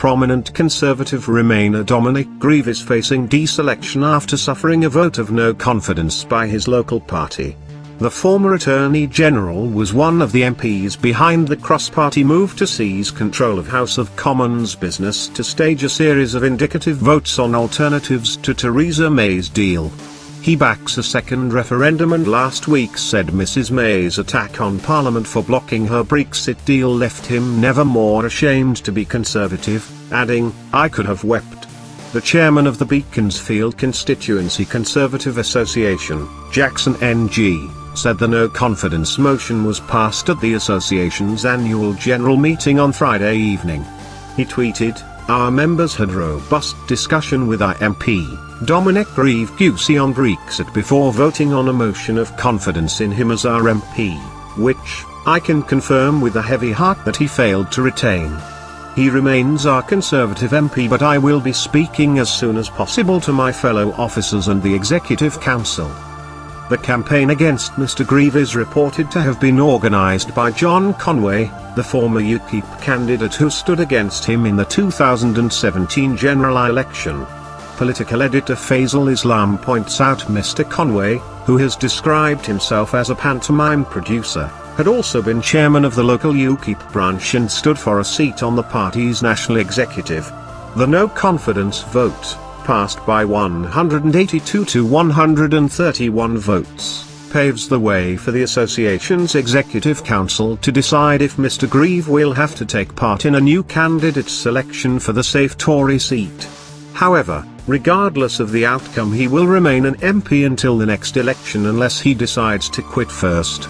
prominent Conservative Remainer Dominic Grieve is facing deselection after suffering a vote of no confidence by his local party. The former Attorney General was one of the MPs behind the cross-party move to seize control of House of Commons business to stage a series of indicative votes on alternatives to Theresa May's deal. He backs a second referendum and last week said Mrs May's attack on Parliament for blocking her Brexit deal left him never more ashamed to be Conservative, adding, "I could have wept." The chairman of the Beaconsfield Constituency Conservative Association, Jackson NG, said the no-confidence motion was passed at the association's annual general meeting on Friday evening. He tweeted, "Our members had robust discussion with our MP, Dominic Grieve QC on Brexit before voting on a motion of confidence in him as our MP, which, I can confirm with a heavy heart that he failed to retain. He remains our Conservative MP, but I will be speaking as soon as possible to my fellow officers and the Executive Council." The campaign against Mr Grieve is reported to have been organised by John Conway, the former UKIP candidate who stood against him in the 2017 general election. Political editor Faisal Islam points out Mr Conway, who has described himself as a pantomime producer, had also been chairman of the local UKIP branch and stood for a seat on the party's national executive. The no-confidence vote, passed by 182 to 131 votes, paves the way for the association's Executive Council to decide if Mr Grieve will have to take part in a new candidate selection for the safe Tory seat. However, regardless of the outcome, he will remain an MP until the next election unless he decides to quit first.